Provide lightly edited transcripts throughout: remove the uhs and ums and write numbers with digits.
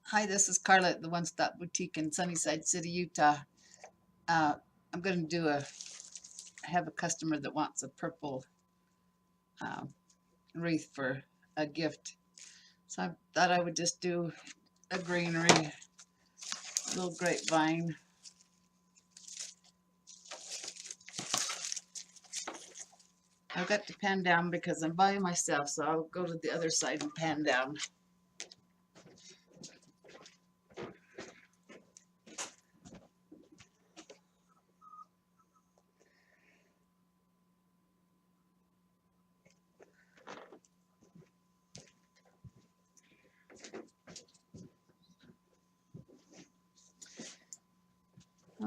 Hi, this is Carla at the One Stop Boutique in Sunnyside City, Utah. Uh, I'm going to I have a customer that wants a purple uh, wreath for a gift. So I thought I would just do a greenery, little grapevine. I've got to pan down because I'm by myself, so I'll go to the other side and pan down.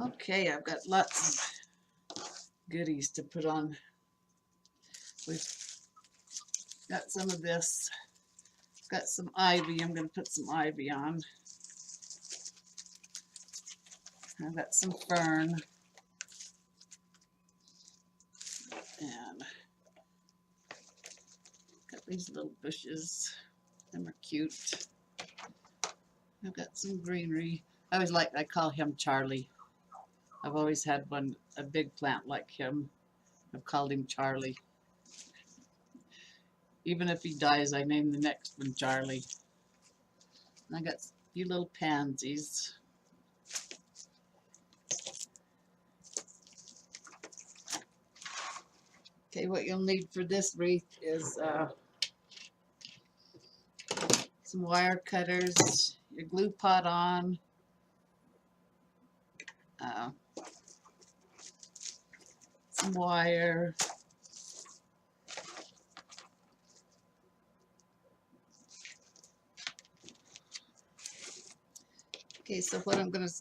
Okay, I've got lots of goodies to put on. We've got some of this. Got some ivy. I'm going to put some ivy on. I've got some fern. And got these little bushes. Them are cute. I've got some greenery. I call him Charlie. I've always had a big plant like him. I've called him Charlie. Even if he dies, I name the next one Charlie. And I got a few little pansies. Okay, what you'll need for this wreath is some wire cutters, your glue pot on, uh, some wire, okay, so what I'm going to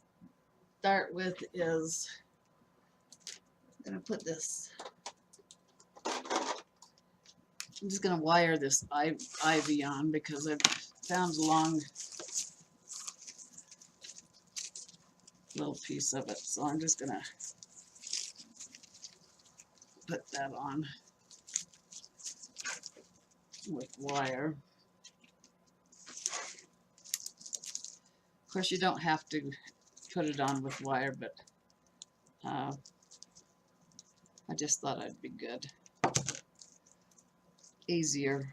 start with is I'm going to put this, I'm just going to wire this ivy on because I've found a long little piece of it, so I'm just going to put that on with wire. Of course, you don't have to put it on with wire, but I just thought it'd be good. Easier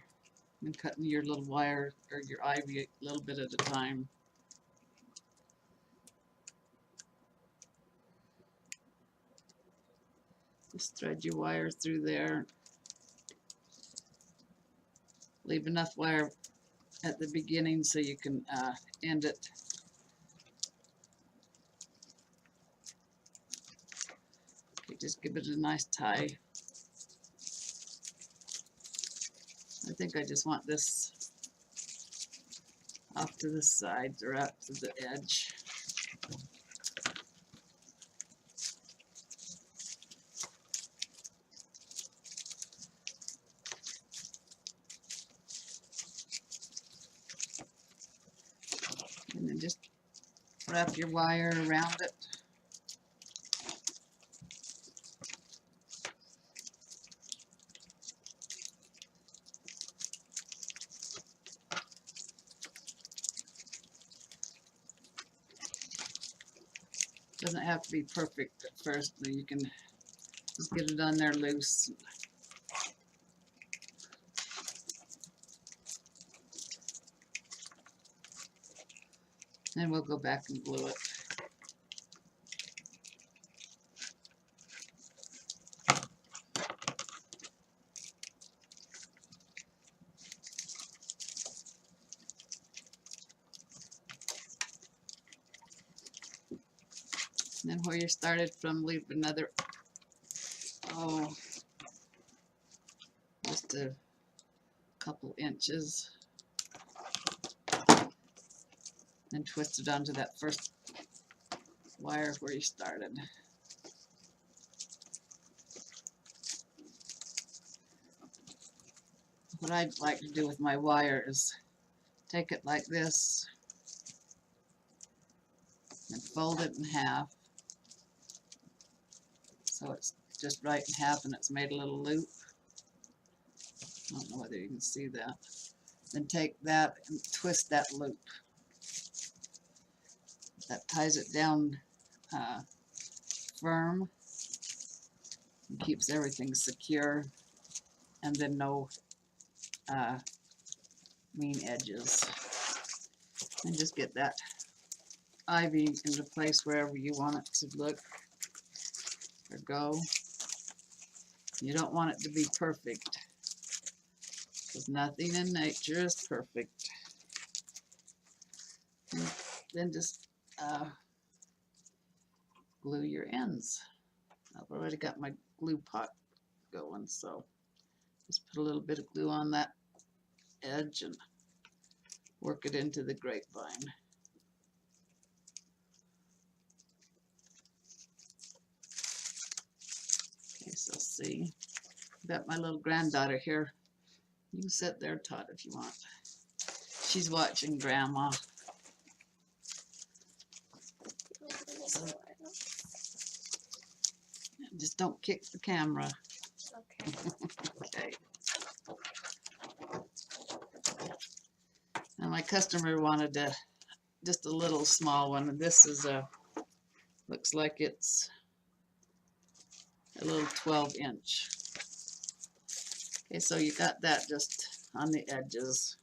than cutting your little wire or your ivy a little bit at a time. Just thread your wire through there. Leave enough wire at the beginning so you can end it. Okay, just give it a nice tie. I think I just want this off to the sides or up to the edge. And then just wrap your wire around it. Doesn't have to be perfect at first, but you can just get it on there loose. Then we'll go back and glue it. And then where you started from, leave another, just a couple inches. And twist it onto that first wire where you started. What I'd like to do with my wire is take it like this and fold it in half so it's just right in half and it's made a little loop. I don't know whether you can see that. Then take that and twist that loop. That ties it down firm and keeps everything secure, and then no mean edges. And just get that ivy into place wherever you want it to look or go. You don't want it to be perfect, because nothing in nature is perfect. And then just glue your ends. I've already got my glue pot going, so just put a little bit of glue on that edge and work it into the grapevine. Okay, so see, got my little granddaughter here. You can sit there, Todd, if you want. She's watching Grandma. So, just don't kick the camera. Okay. Okay. And my customer wanted just a little small one, and this is looks like it's a little 12-inch. Okay, so you got that just on the edges.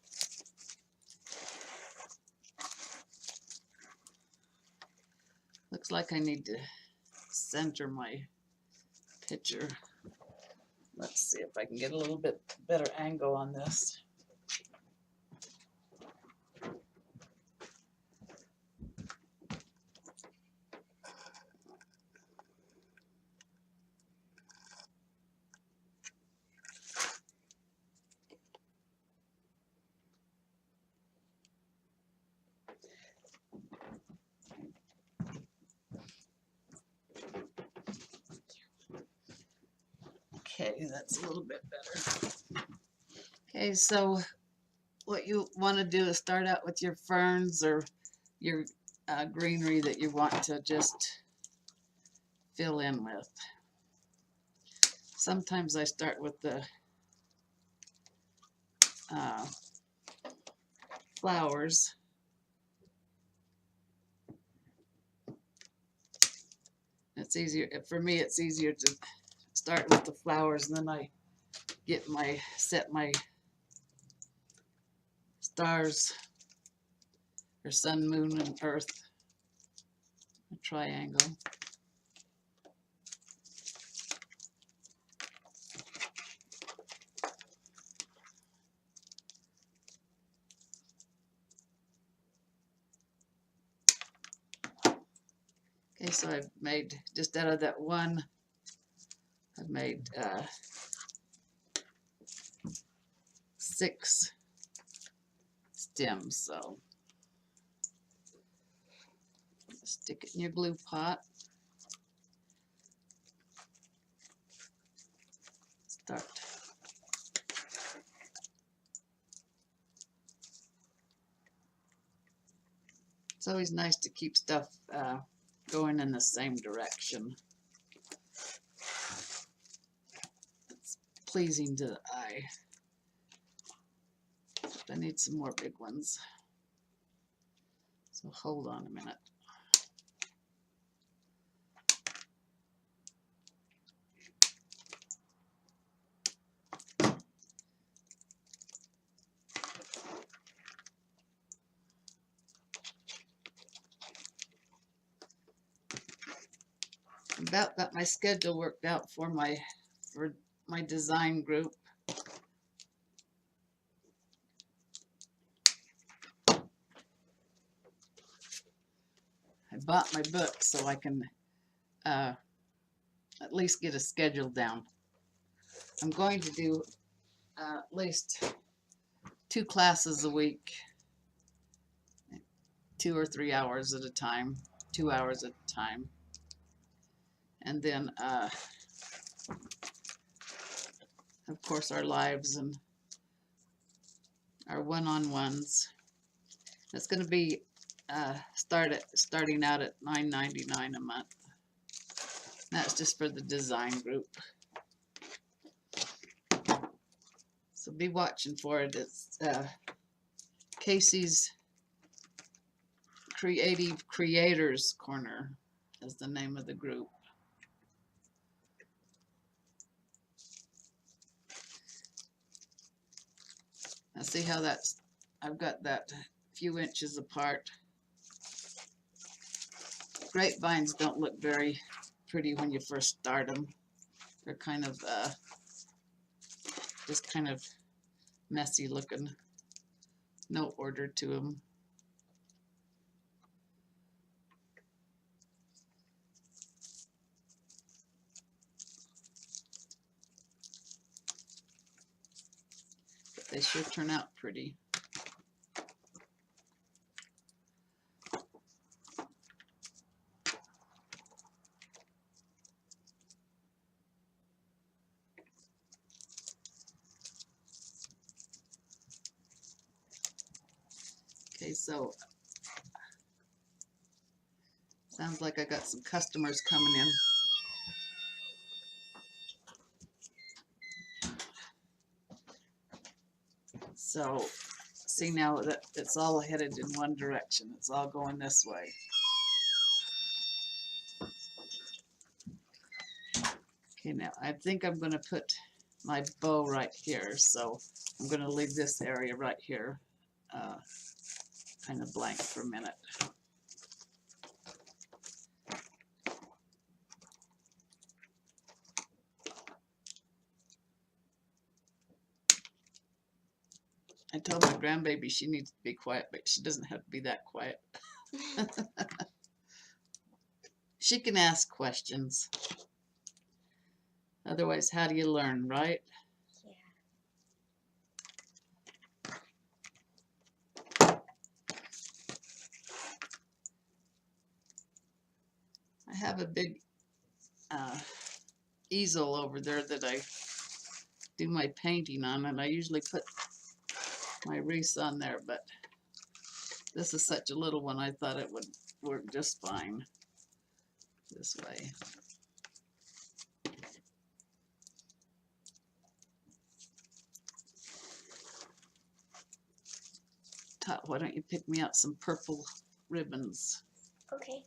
Looks like I need to center my picture. Let's see if I can get a little bit better angle on this. Okay, that's a little bit better. Okay, so what you want to do is start out with your ferns or your greenery that you want to just fill in with. Sometimes I start with the flowers. It's easier, for me it's easier to start with the flowers, and then I set my stars or sun, moon, and earth, a triangle. Okay, so I've made, just out of that one, I've made 6 stems, so stick it in your glue pot. Start. It's always nice to keep stuff going in the same direction. It's pleasing to the eye. I need some more big ones. So hold on a minute. About got my schedule worked out for my design group. I bought my book so I can at least get a schedule down. I'm going to do at least 2 classes a week, 2 or 3 hours at a time, 2 hours at a time, and then of course our lives and our one-on-ones. It's going to be starting out at $9.99 a month. That's just for the design group. So be watching for it. It's Casey's Creative Creators Corner is the name of the group. Now see how that's, I've got that few inches apart. Grapevines don't look very pretty when you first start them. They're kind of just kind of messy looking. No order to them. But they sure turn out pretty. Okay, so sounds like I got some customers coming in. So see now that it's all headed in one direction. It's all going this way. Okay, now I think I'm going to put my bow right here. So I'm going to leave this area right here kind of blank for a minute. I told my grandbaby she needs to be quiet, but she doesn't have to be that quiet. She can ask questions. Otherwise, how do you learn, right? Yeah. I have a big easel over there that I do my painting on, and I usually put my wreaths on there, but this is such a little one, I thought it would work just fine this way. Tot, why don't you pick me out some purple ribbons? Okay.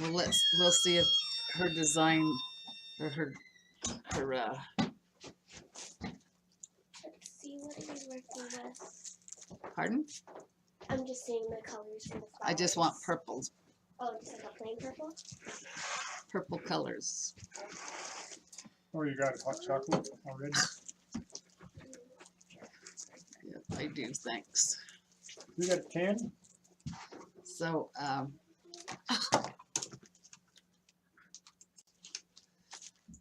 Well, we'll see if her design or her Let's see, what are you working with? Pardon? I'm just seeing the colors for the flowers. I just want purples. Oh, just like a plain purple? Purple colors. Oh, you got hot chocolate already? Yep, I do, thanks. You got 10? So,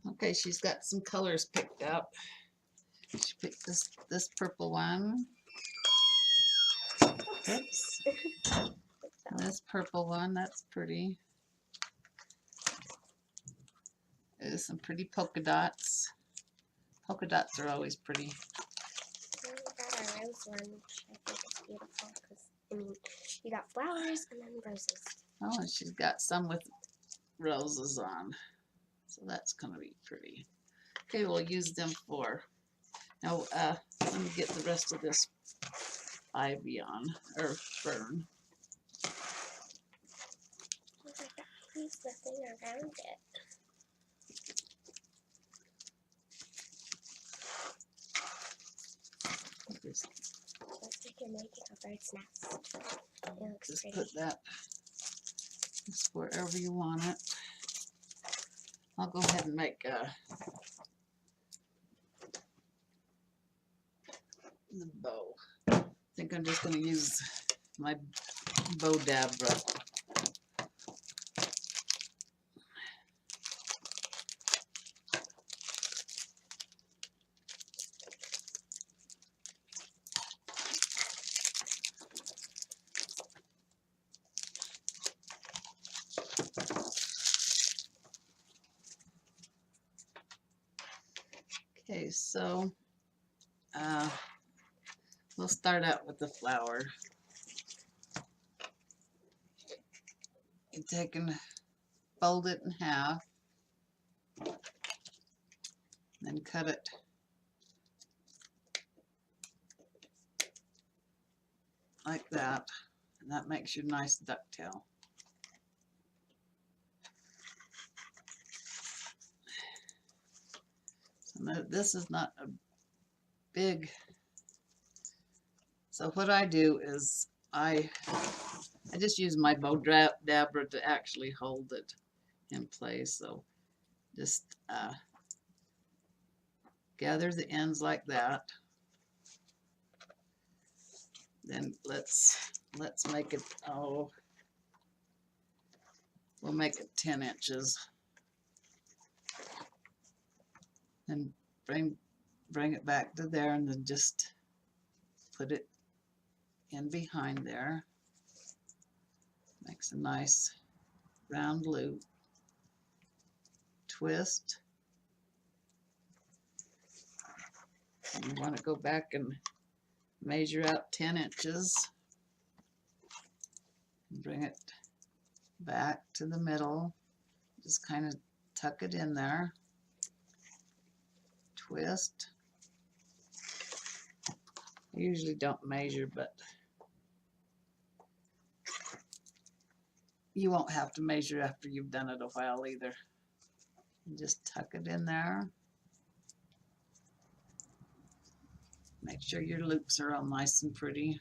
okay, she's got some colors picked out. She picked this purple one. Oops. And this purple one, that's pretty. There's some pretty polka dots. Polka dots are always pretty. We got our rose one, which I think is beautiful because, I mean, you got flowers and then roses. Oh, and she's got some with roses on. So that's going to be pretty. Okay, we'll use them for. Now, let me get the rest of this ivy on, or fern. Look at that. Please, nothing around it. Looks like you're making a bird's nest. It looks Just pretty. put that just wherever you want it. I'll go ahead and make the bow. I think I'm just going to use my bow dab brush. Okay, so we'll start out with the flower. You take and fold it in half, then cut it like that, And that makes your nice ducktail. So this is not a big, so what I do is I just use my bow dabber to actually hold it in place. So just gather the ends like that. Then let's make it, oh, we'll make it 10 inches. And bring it back to there, and then just put it in behind there. Makes a nice round loop. Twist. And you want to go back and measure out 10 inches. Bring it back to the middle. Just kind of tuck it in there. Twist. I usually don't measure, but you won't have to measure after you've done it a while either. And just tuck it in there. Make sure your loops are all nice and pretty.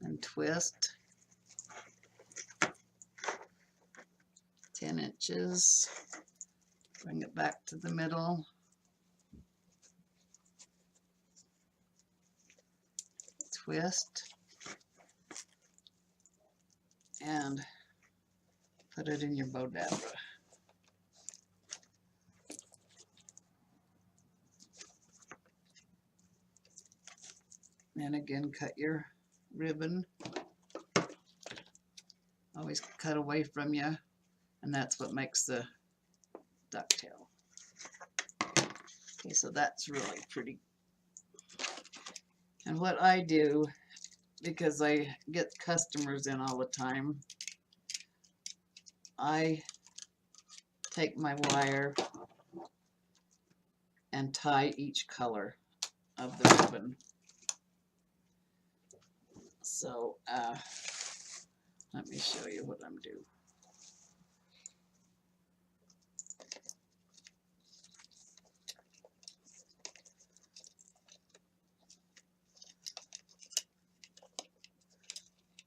And twist. 10 inches. Bring it back to the middle. Twist. And put it in your bow dabber. And again, cut your ribbon. Always cut away from you, and that's what makes the ducktail. Okay, so that's really pretty. And what I do, because I get customers in all the time, I take my wire and tie each color of the ribbon. So let me show you what I'm doing.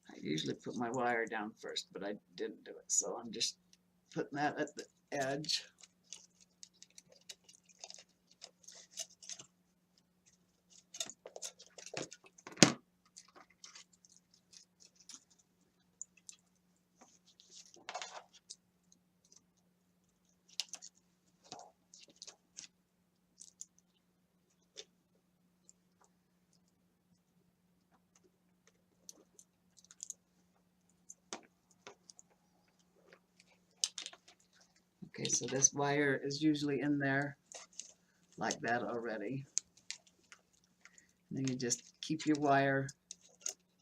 I usually put my wire down first, but I didn't do it, so I'm just putting that at the edge. Okay, so this wire is usually in there like that already. And then you just keep your wire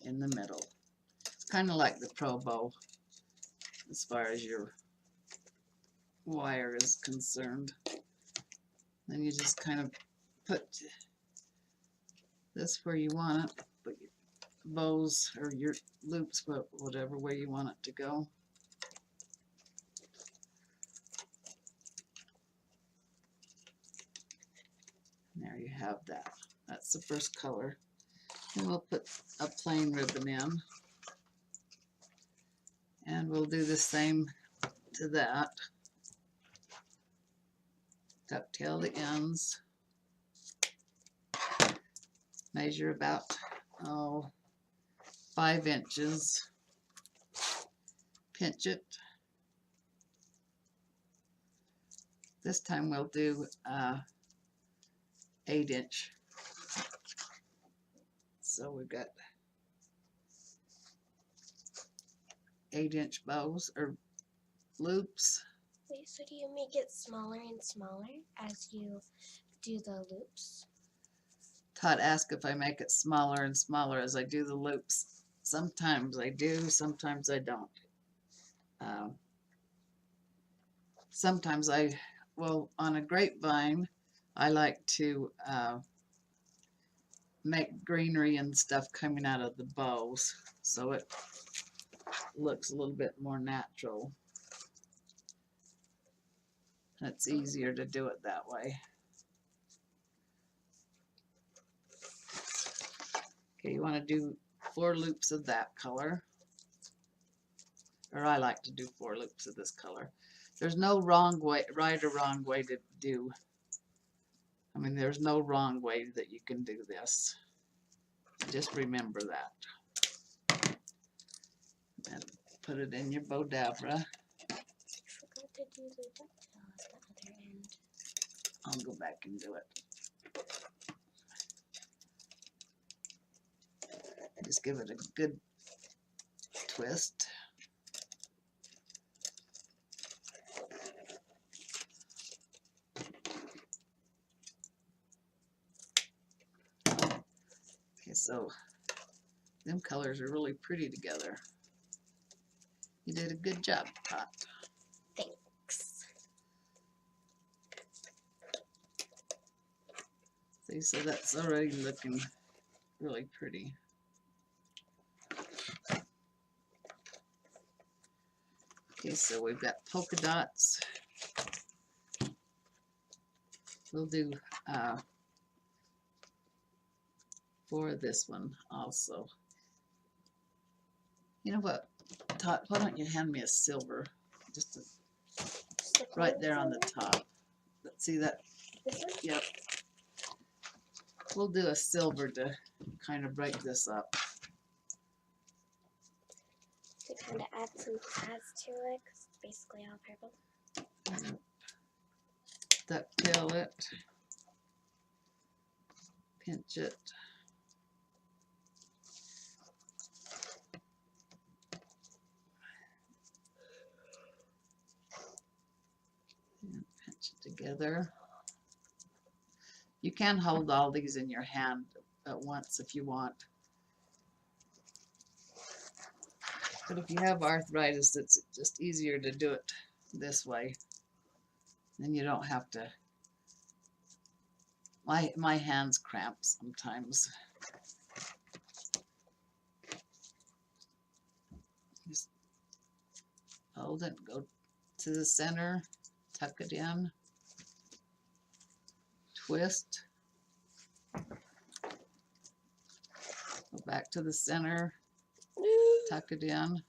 in the middle. It's kind of like the Pro Bow as far as your wire is concerned. Then you just kind of put this where you want it, put your bows or your loops, whatever way you want it to go. There you have that. That's the first color. And we'll put a plain ribbon in. And we'll do the same to that. Ducktail the ends. Measure about 5 inches. Pinch it. This time we'll do 8-inch. So we've got 8-inch bows or loops. Wait, so do you make it smaller and smaller as you do the loops? Todd asked if I make it smaller and smaller as I do the loops. Sometimes I do, sometimes I don't. Sometimes well, on a grapevine, I like to make greenery and stuff coming out of the bows, so it looks a little bit more natural. It's easier to do it that way. Okay, you want to do 4 loops of that color. Or I like to do 4 loops of this color. There's no wrong way, right or wrong way to do. I mean, there's no wrong way that you can do this. Just remember that. And put it in your Bodavra. I forgot to do the ducktail at the other end. I'll go back and do it. Just give it a good twist. Okay, so them colors are really pretty together. You did a good job, Tot. Thanks. See, so that's already looking really pretty. Okay, so we've got polka dots. We'll do 4 of this one also. You know what, Tot, why don't you hand me a silver? Just to, right there on the top. Let's see that. This one? Yep. We'll do a silver to kind of break this up. To kind of add some pizzazz to it, because it's basically all purple. Ducktail it. Pinch it. And pinch it together. You can hold all these in your hand at once if you want. But if you have arthritis, it's just easier to do it this way. Then you don't have to. My hands cramp sometimes. Just hold it, go to the center, tuck it in, twist, go back to the center, tuck it in,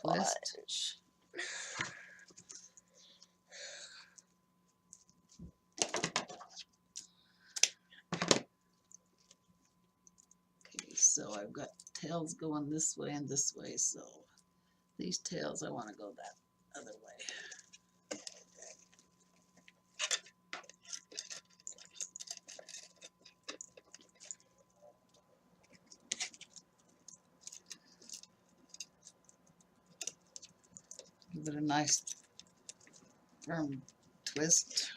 twist. Okay, so I've got tails going this way and this way, so these tails I want to go that other way. Give it a nice firm twist.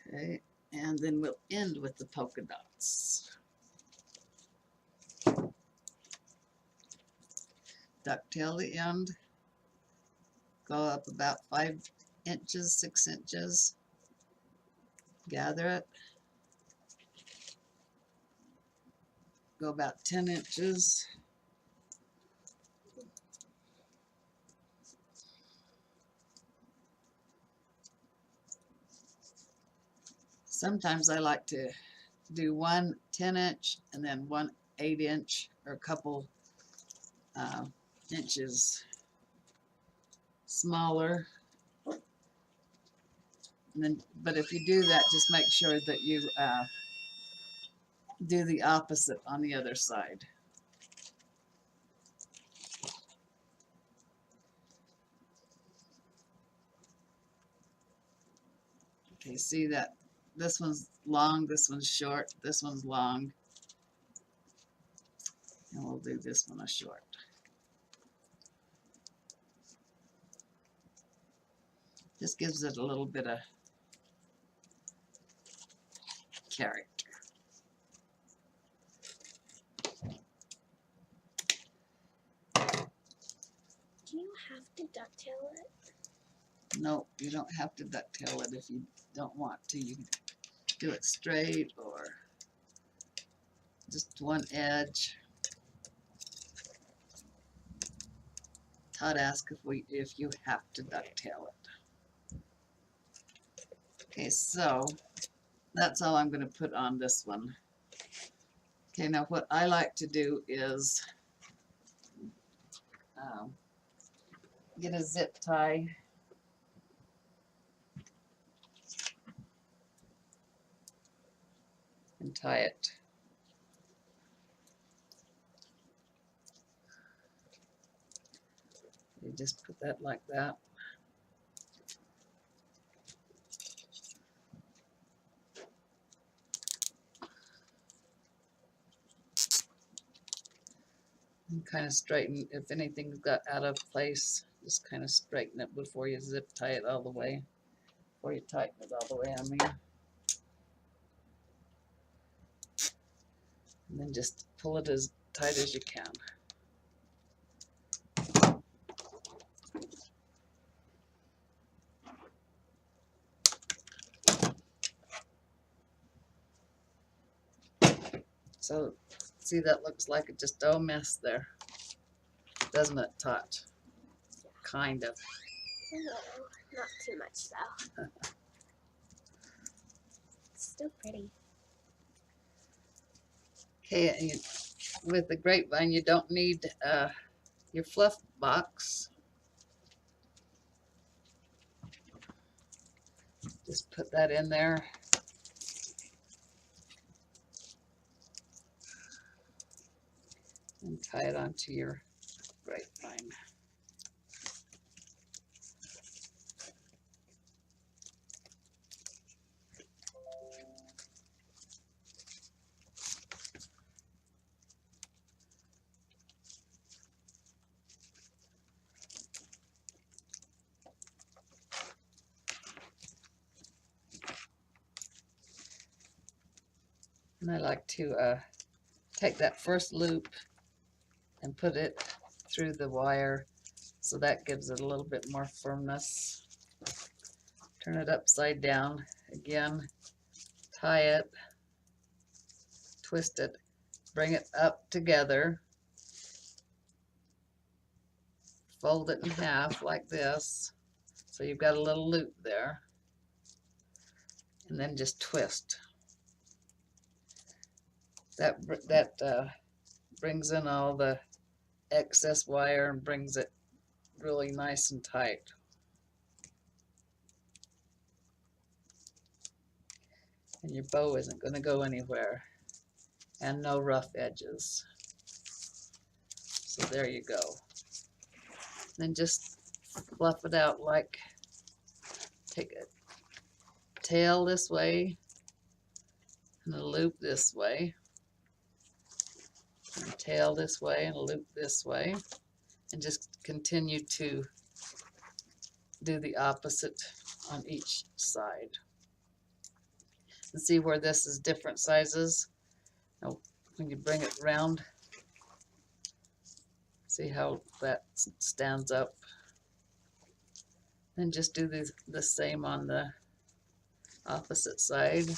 Okay, and then we'll end with the polka dots. Ducktail the end, go up about 5 inches, 6 inches, gather it, go about 10 inches, sometimes I like to do 1 10-inch and then 1 8-inch or a couple inches smaller. And then, but if you do that, just make sure that you do the opposite on the other side. Okay, see that this one's long, this one's short, this one's long. And we'll do this one a short. Just gives it a little bit of character. Do you have to ducktail it? No, you don't have to ducktail it if you don't want to. You can do it straight or just one edge. Todd asked if you have to ducktail it. Okay, so that's all I'm going to put on this one. Okay, now what I like to do is get a zip tie. And tie it. You just put that like that. And kind of straighten, if anything's got out of place, just kind of straighten it before you zip tie it all the way. Before you tighten it all the way, I mean. And then just pull it as tight as you can. So, see, that looks like it just a mess there, doesn't it, Tot? Kind of. No, not too much though. It's still pretty. Okay, with the grapevine, you don't need your fluff box. Just put that in there. And tie it onto your grapevine. And I like to take that first loop and put it through the wire, so that gives it a little bit more firmness. Turn it upside down again, tie it, twist it, bring it up together, fold it in half like this, so you've got a little loop there, and then just twist. That brings in all the excess wire and brings it really nice and tight. And your bow isn't going to go anywhere, and no rough edges. So there you go. Then just fluff it out, like take a tail this way and a loop this way, and a tail this way and a loop this way, and just continue to do the opposite on each side. And see where this is different sizes? Now, when you bring it round, see how that stands up? Then just do the same on the opposite side.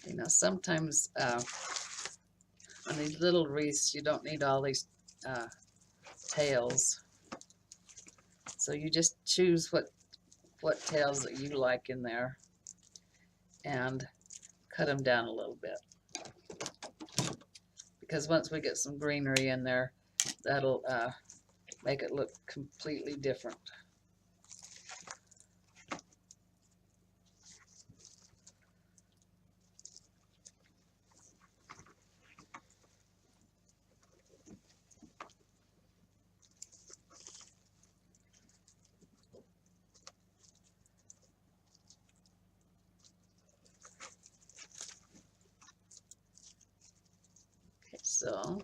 You know, sometimes on these little wreaths, you don't need all these tails. So you just choose what tails that you like in there and cut them down a little bit. Because once we get some greenery in there, that'll make it look completely different. So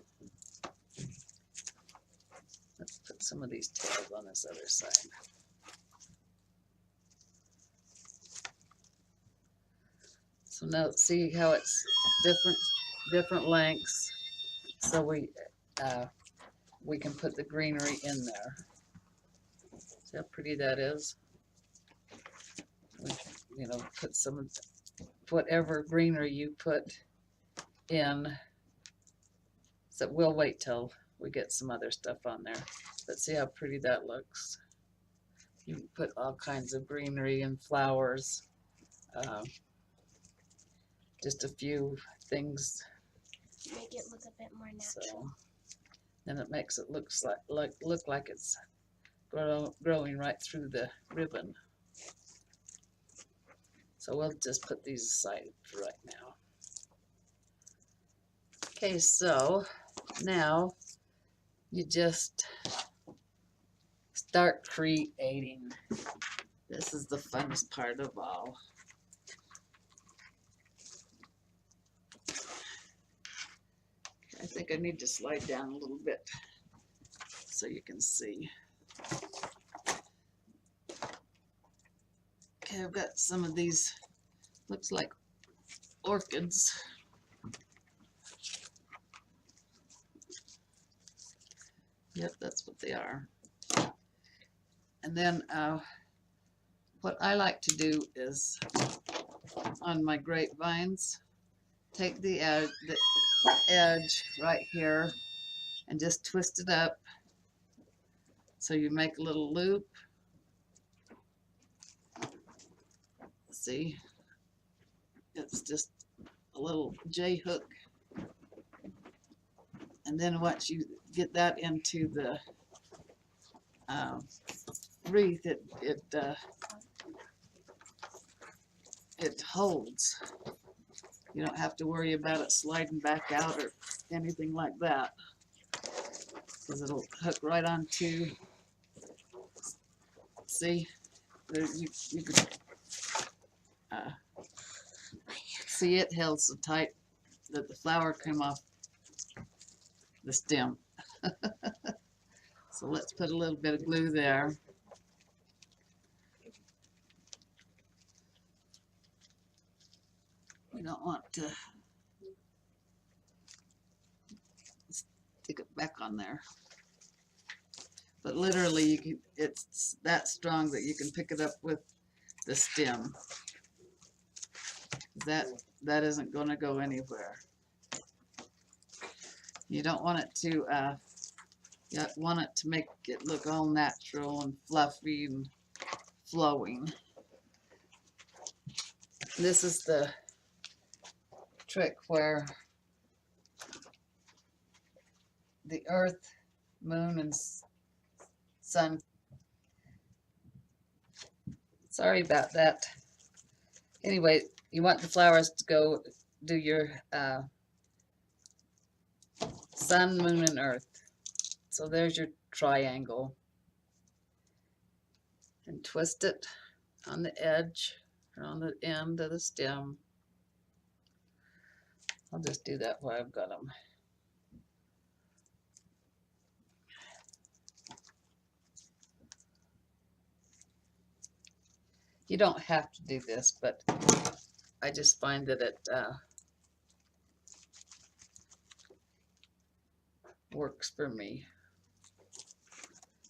let's put some of these tails on this other side. So now see how it's different lengths. So we can put the greenery in there. See how pretty that is? We, put some, whatever greenery you put in. So we'll wait till we get some other stuff on there. But see how pretty that looks? You can put all kinds of greenery and flowers. Just a few things. Make it look a bit more natural. So then it makes it look like it's growing right through the ribbon. So we'll just put these aside for right now. Okay, so now you just start creating. This is the funnest part of all. I think I need to slide down a little bit so you can see. Okay, I've got some of these, looks like orchids. Yep, that's what they are. And then what I like to do is on my grapevines, take the edge right here and just twist it up so you make a little loop. See, it's just a little J hook, and then once you get that into the wreath, it holds. You don't have to worry about it sliding back out or anything like that, because it'll hook right onto. See, there, you could see it held so tight that the flower came off the stem. So let's put a little bit of glue there. We don't want to stick it back on there. But literally, you can, it's that strong that you can pick it up with the stem. That isn't going to go anywhere. You don't want it to. You want it to make it look all natural and fluffy and flowing. This is the trick where the earth, moon, and sun. Sorry about that. Anyway, you want the flowers to go do your sun, moon, and earth. So there's your triangle. And twist it on the edge or on the end of the stem. I'll just do that while I've got them. You don't have to do this, but I just find that it works for me.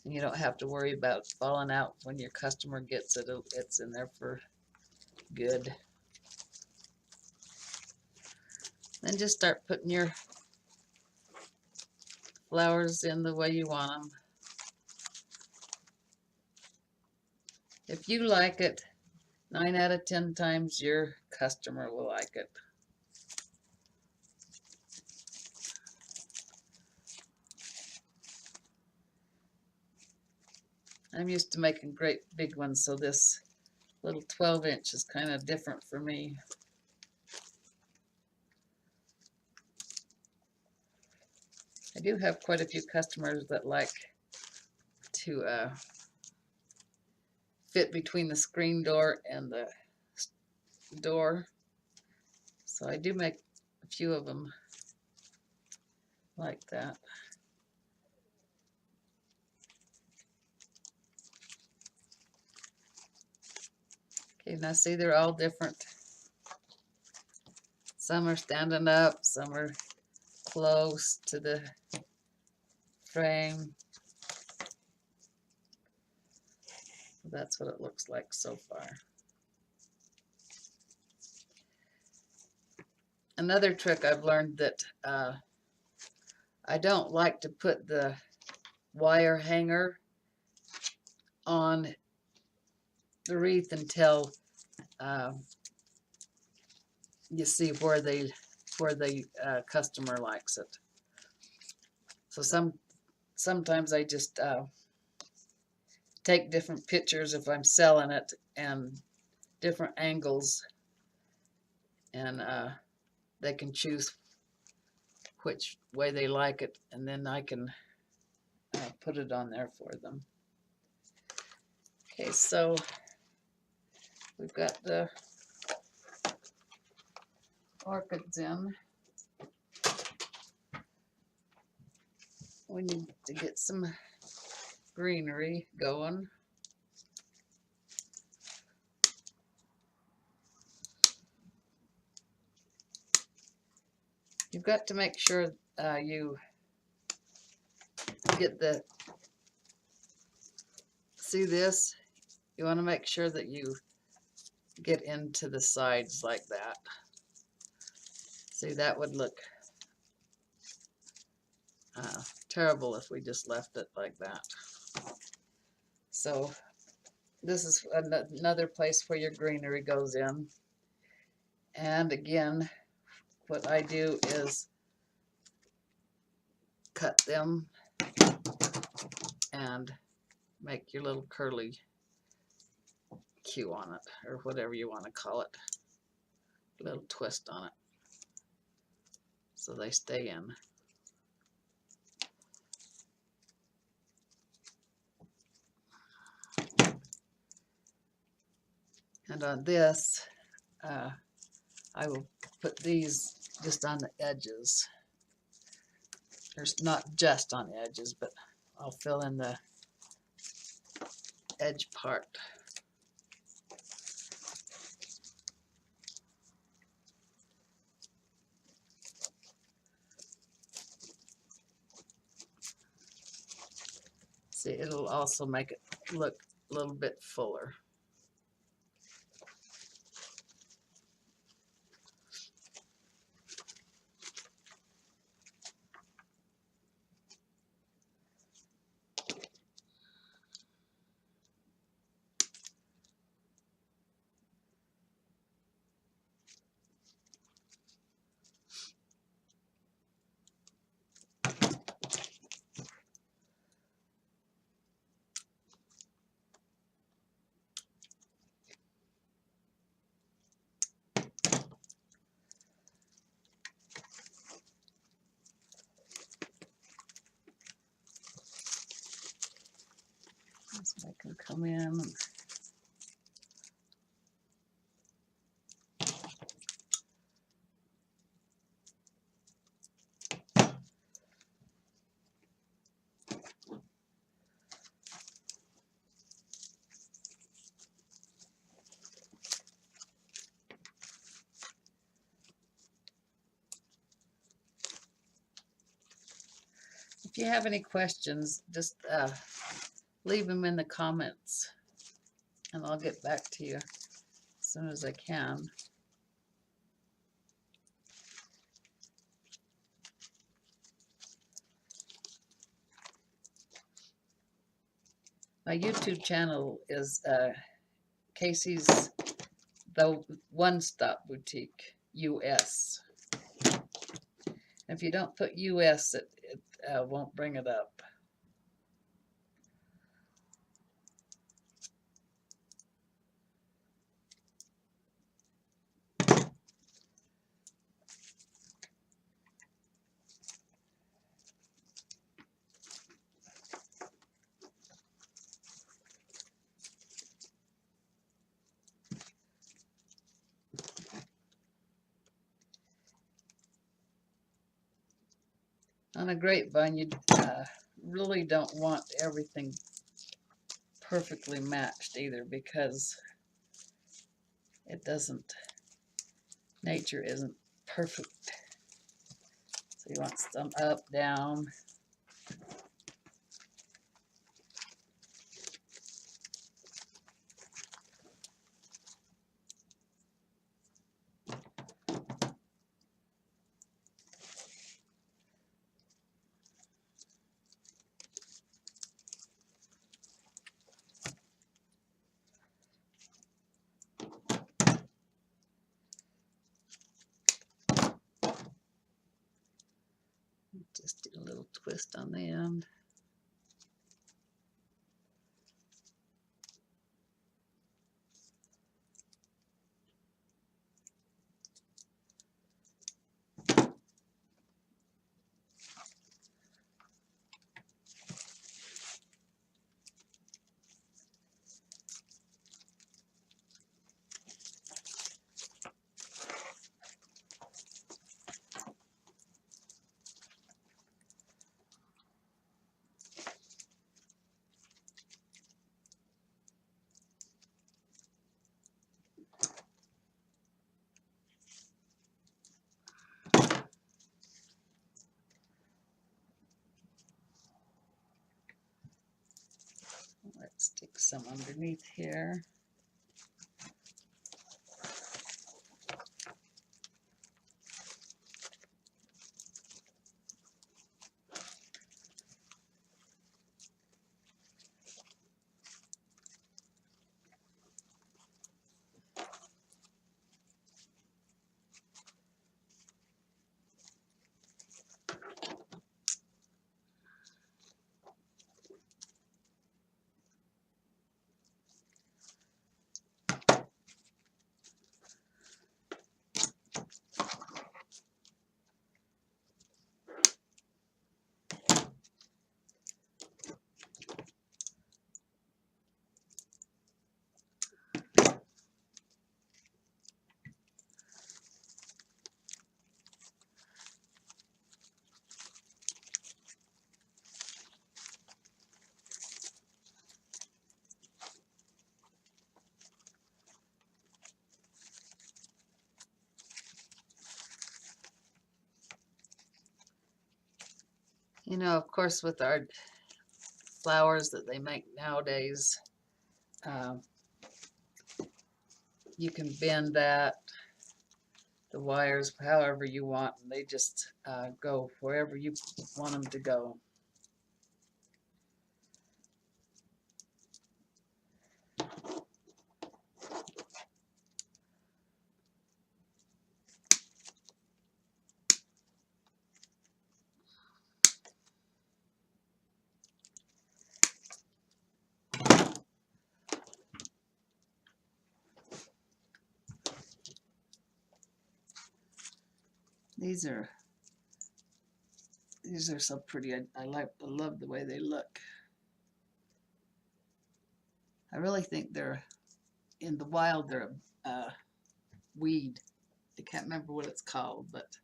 And you don't have to worry about falling out when your customer gets it. It's in there for good. Then just start putting your flowers in the way you want them. If you like it, 9 out of 10 times your customer will like it. I'm used to making great big ones, so this little 12-inch is kind of different for me. I do have quite a few customers that like to fit between the screen door and the door, so I do make a few of them. like that. Okay, now see, they're all different. Some are standing up, some are close to the frame. That's what it looks like so far. Another trick I've learned that I don't like to put the wire hanger on the wreath until you see where the customer likes it. So sometimes I just take different pictures if I'm selling it and different angles, and they can choose which way they like it, and then I can put it on there for them. Okay, so we've got the orchids in. We need to get some greenery going. You've got to make sure you get the, see this? You want to make sure that you get into the sides like that. See, that would look terrible if we just left it like that. So this is another place where your greenery goes in. And again, what I do is cut them and make your little curly Q on it, or whatever you want to call it. A little twist on it so they stay in. And on this, I will put these just on the edges. There's not just on the edges, but I'll fill in the edge part. See, it'll also make it look a little bit fuller. So I can come in and if you have any questions, just leave them in the comments and I'll get back to you as soon as I can. My YouTube channel is Casey's The One Stop Boutique US. If you don't put US, it won't bring it up. on a grapevine, you really don't want everything perfectly matched either, because it doesn't, nature isn't perfect. So you want some up, down. Just do a little twist on the end. Let's stick some underneath here. You know, of course, with our flowers that they make nowadays, you can bend that, the wires, however you want, and they just go wherever you want them to go. These are so pretty. I love the way they look. I really think they're, in the wild, they're a weed. I can't remember what it's called, but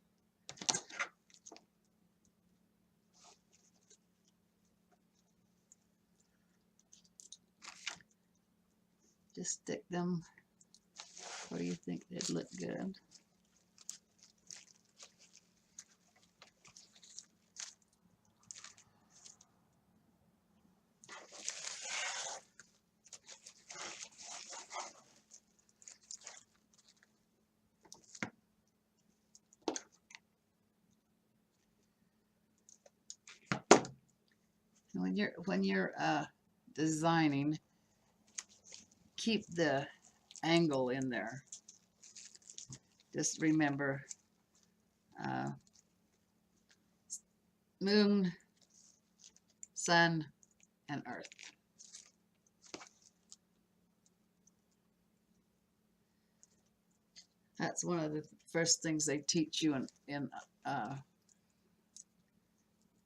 just stick them where you think they'd look good. When you're designing, keep the angle in there. Just remember moon, sun, and earth. That's one of the first things they teach you in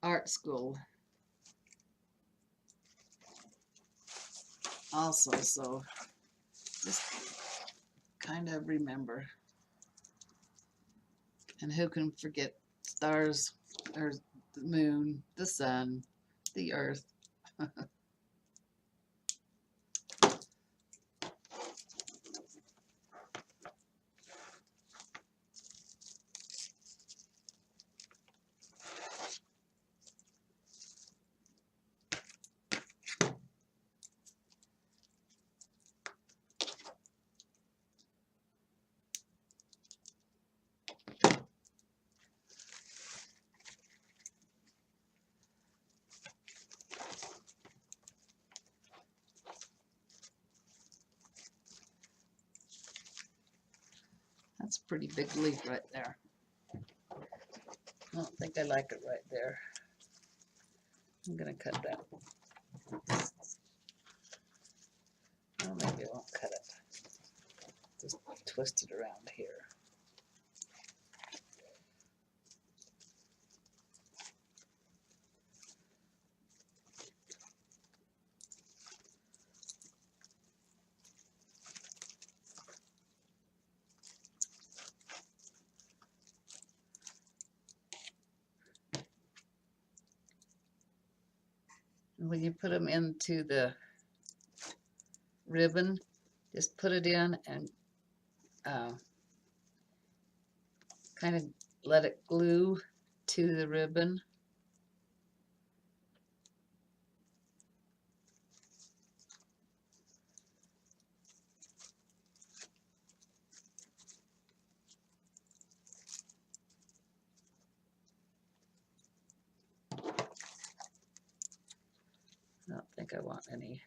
art school also, so just kind of remember. And who can forget stars or the moon, the sun, the earth. That's a pretty big leaf right there. I don't think I like it right there. I'm gonna cut that. Well, maybe I won't cut it. Just twist it around here. And when you put them into the ribbon, just put it in and kind of let it glue to the ribbon. I don't think I want any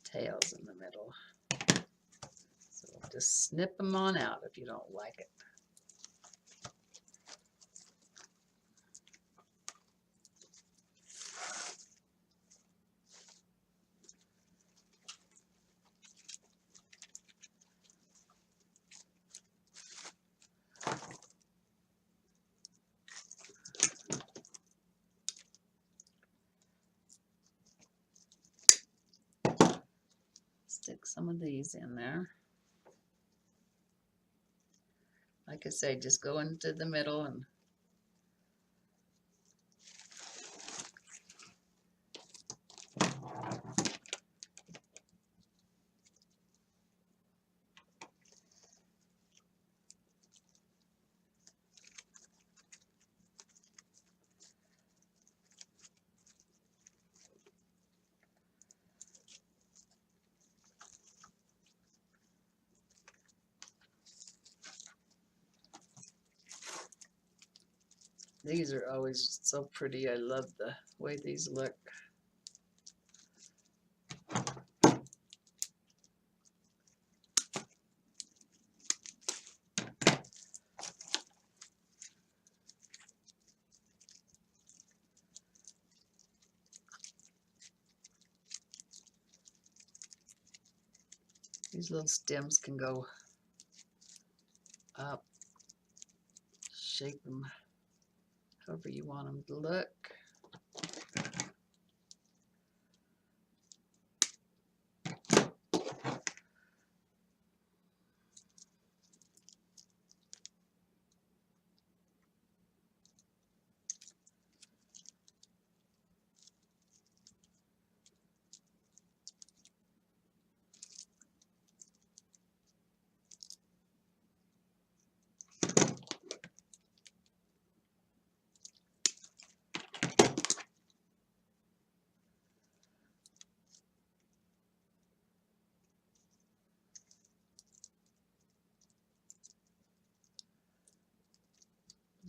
tails in the middle. So just snip them on out if you don't like it. Stick some of these in there. Like I say, just go into the middle and these are always so pretty. I love the way these look. These little stems can go up. Shape them however you want them to look.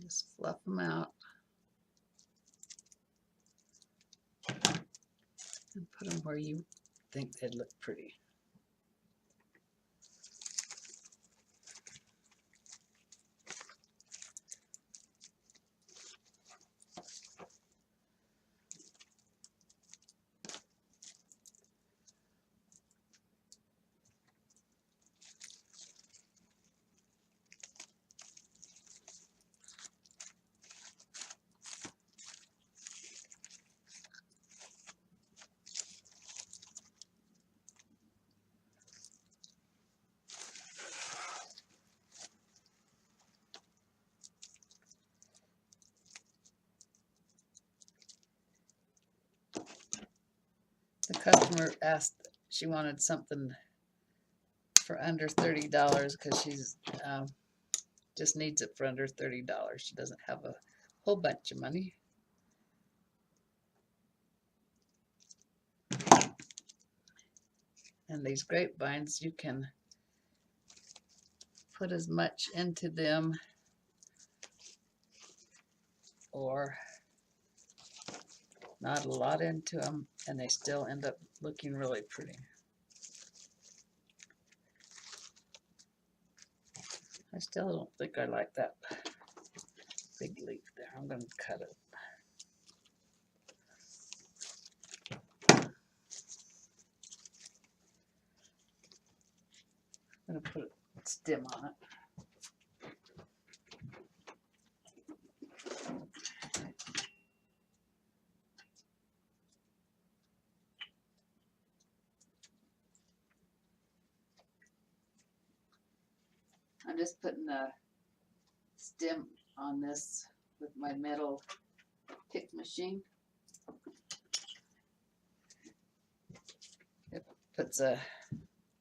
Just fluff them out and put them where you think they'd look pretty. The customer asked, she wanted something for under $30 because she's just needs it for under $30. She doesn't have a whole bunch of money. And these grapevines, you can put as much into them or not a lot into them, and they still end up looking really pretty. I still don't think I like that big leaf there. I'm going to cut it. I'm going to put a stem on it. I'm just putting a stem on this with my metal pick machine. It puts a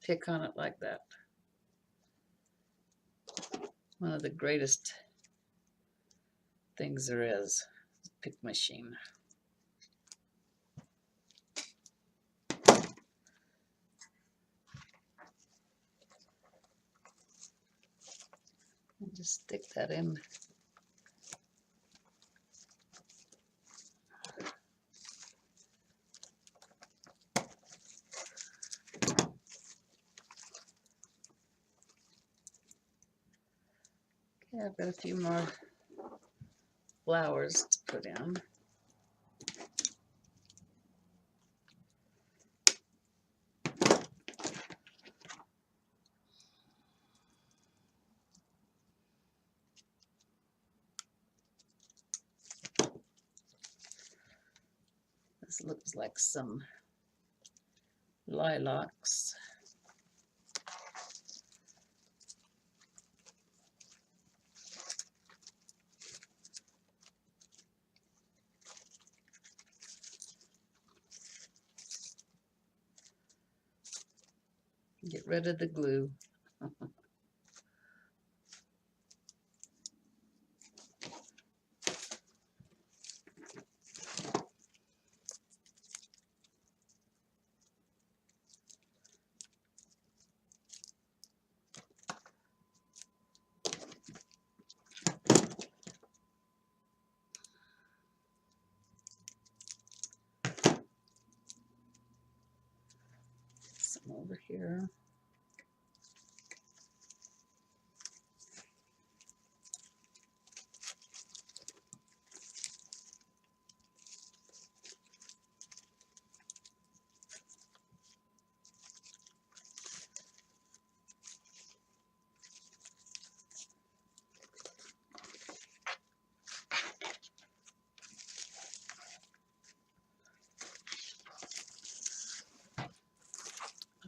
pick on it like that. One of the greatest things there is, pick machine. And just stick that in. Okay, I've got a few more flowers to put in. This looks like some lilacs. Get rid of the glue. Some over here.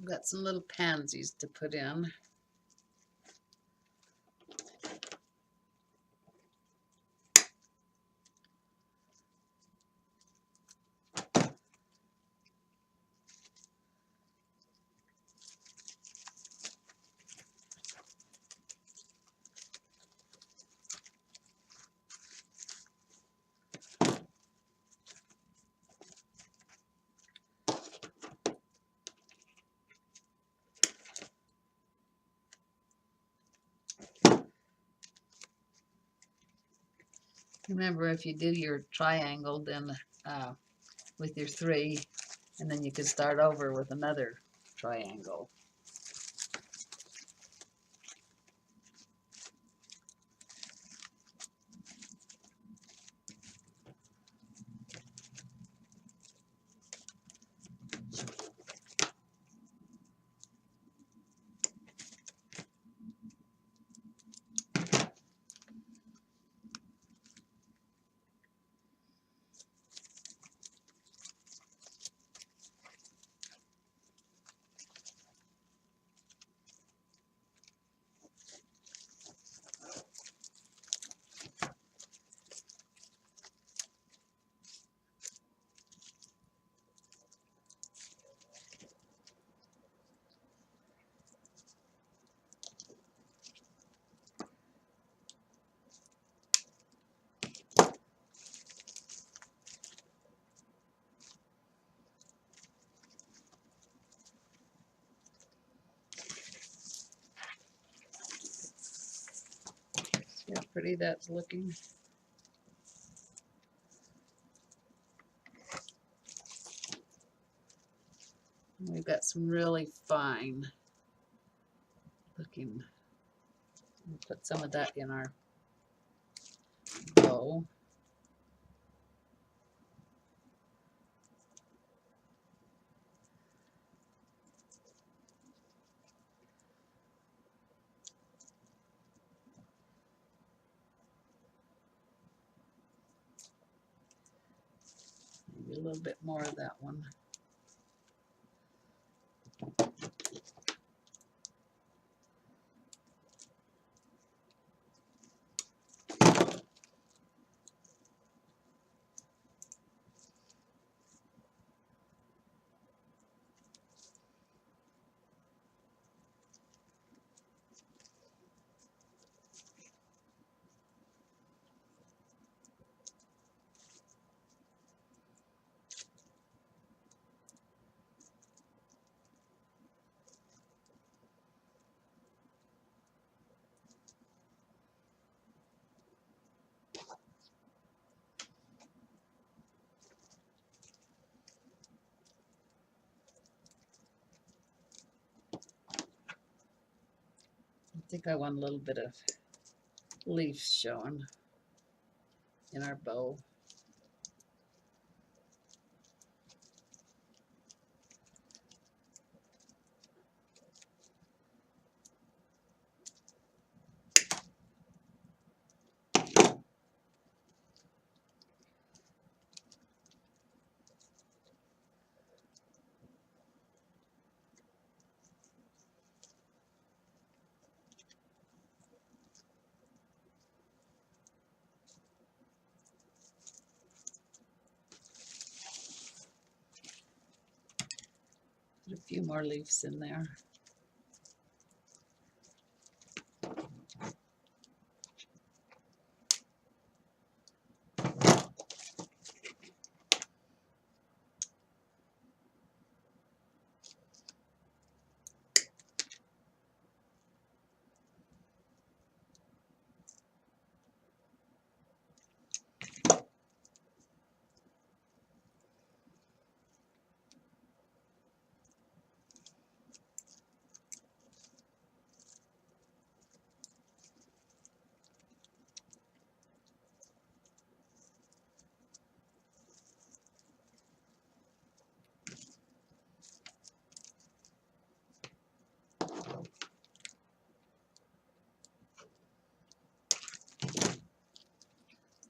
I've got some little pansies to put in. Remember, if you do your triangle, then with your 3, and then you could start over with another triangle. pretty that's looking? We've got some really fine looking. We'll put some of that in our bow. Maybe a little bit more of that one. I think I want a little bit of leaves showing in our bow. Put a few more leaves in there.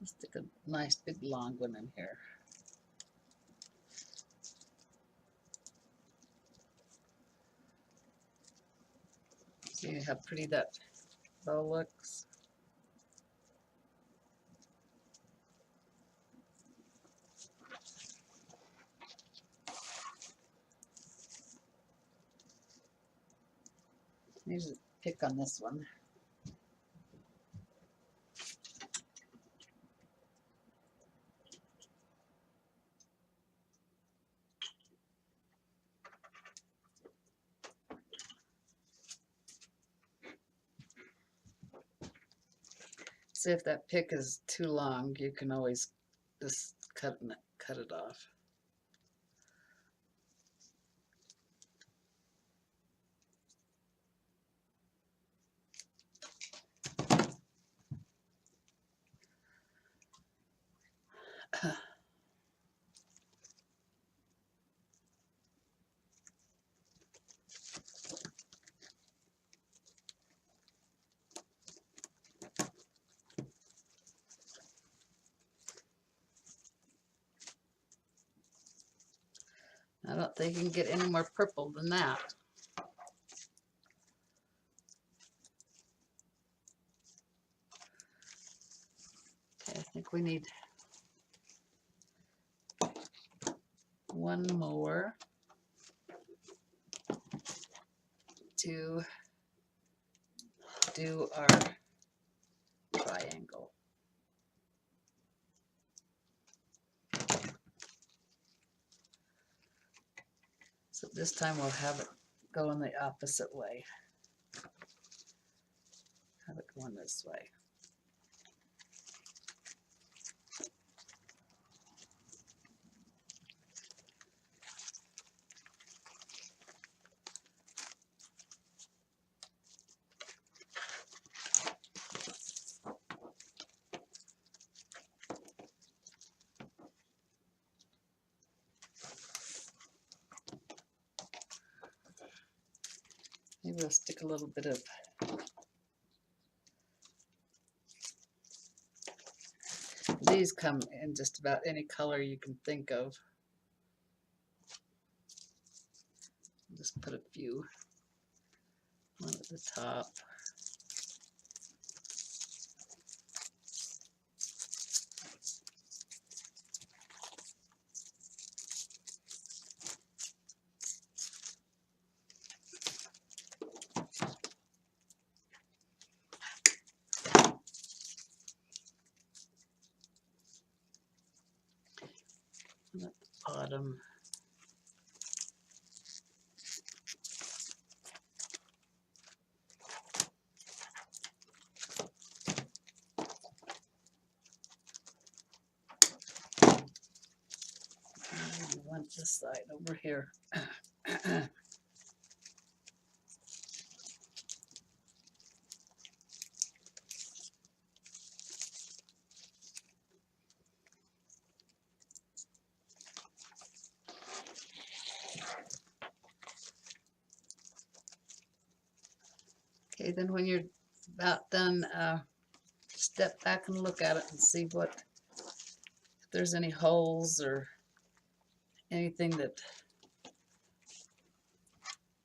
Let's stick a nice big long one in here. See how pretty that bow looks? Use a pick on this one. See if that pick is too long, you can always just cut it off. I don't think you can get any more purple than that. Okay, I think we need one more to do our triangle. So this time we'll have it go in the opposite way. Have it going this way. Maybe we'll stick a little bit of these come in just about any color you can think of. Just put a few one at the top. And at the bottom. Maybe one this side over here. Okay, then when you're about done, step back and look at it and see if there's any holes or anything that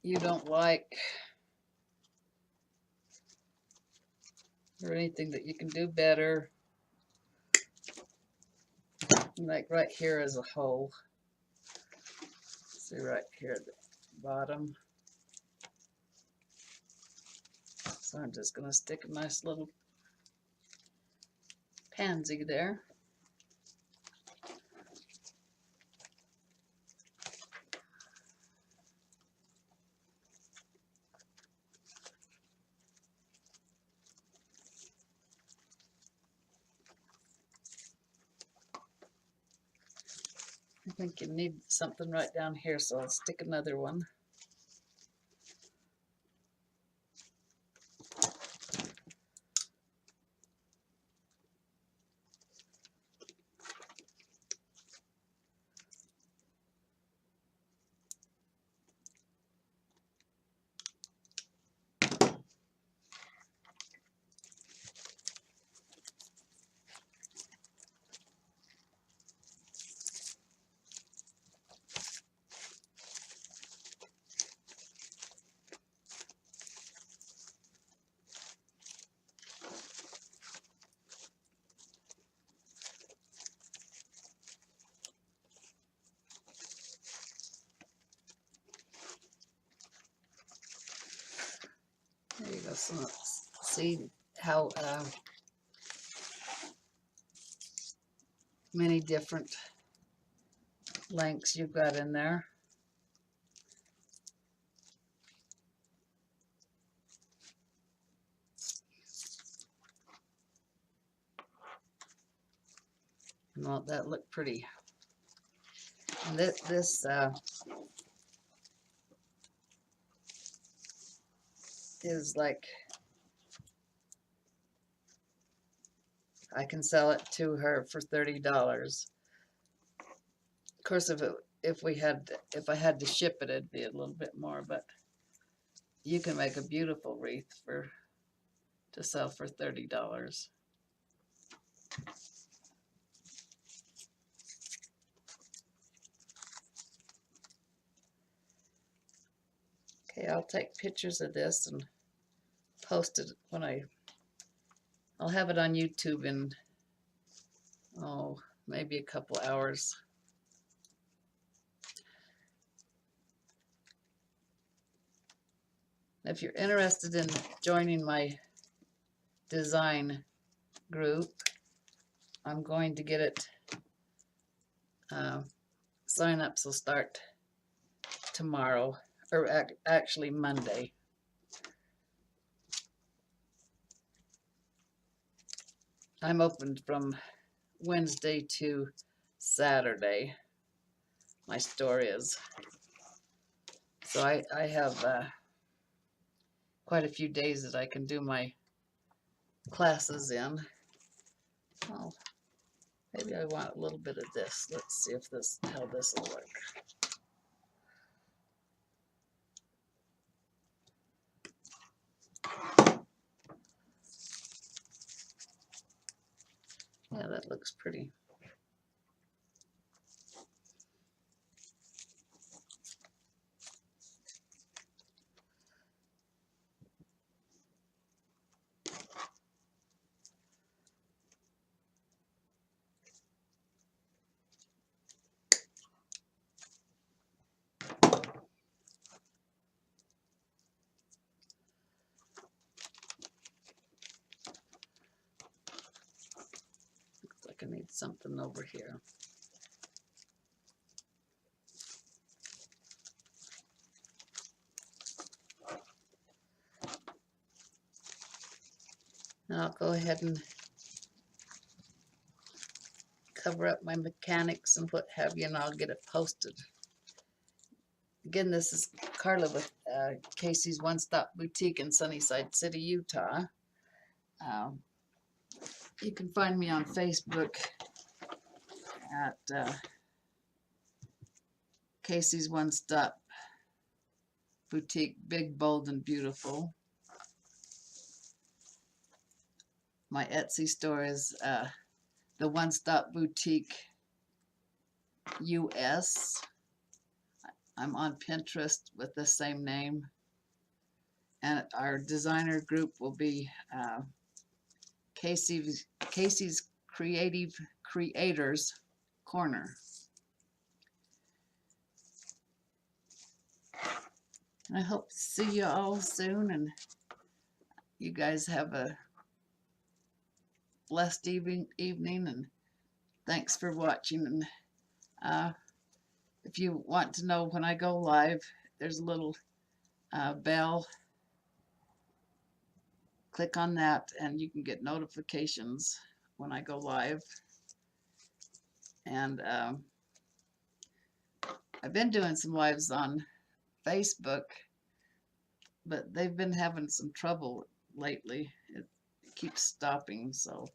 you don't like, or anything that you can do better. Like right here is a hole. See right here at the bottom. So I'm just going to stick a nice little pansy there. I think you need something right down here, so I'll stick another one. There you go. So let's see how many different lengths you've got in there. And won't that look pretty? And this is like, I can sell it to her for $30. Of course, if I had to ship it, it'd be a little bit more, but you can make a beautiful wreath to sell for $30. Okay, I'll take pictures of this and post it when I'll have it on YouTube in, maybe a couple hours. If you're interested in joining my design group, I'm going to get it, sign-ups will start tomorrow, or actually Monday. I'm open from Wednesday to Saturday. My store is. So I have quite a few days that I can do my classes in. Oh, maybe I want a little bit of this. Let's see if how this will work. Yeah, that looks pretty. Looks like I need something over here. Now I'll go ahead and cover up my mechanics and what have you, and I'll get it posted. Again, this is Carla with Casey's One Stop Boutique in Sunnyside City, Utah. You can find me on Facebook at Casey's One Stop Boutique, big, bold, and beautiful. My Etsy store is the One Stop Boutique US. I'm on Pinterest with the same name. And our designer group will be Casey's Creative Creators Corner. I hope to see you all soon, and you guys have a blessed evening, and thanks for watching. And if you want to know when I go live, there's a little bell. Click on that and you can get notifications when I go live. And I've been doing some lives on Facebook, but they've been having some trouble lately. It keeps stopping. So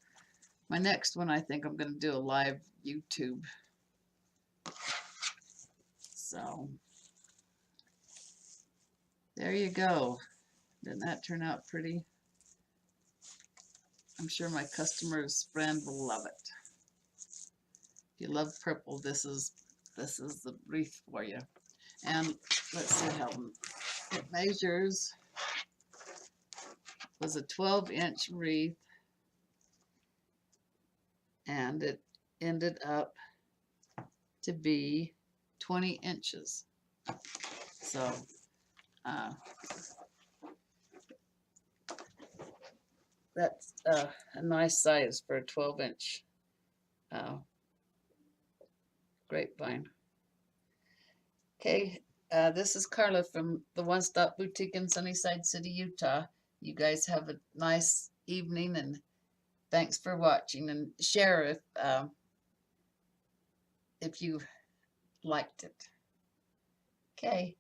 my next one, I think I'm going to do a live YouTube. So there you go. Didn't that turn out pretty? I'm sure my customer's friend will love it. If you love purple, this is the wreath for you. And let's see how it measures. It was a 12-inch wreath, and it ended up to be 20 inches. So that's a nice size for a 12-inch grapevine. Okay, this is Carla from the One Stop Boutique in Sunnyside City, Utah. You guys have a nice evening, and thanks for watching, and share if you liked it. Okay.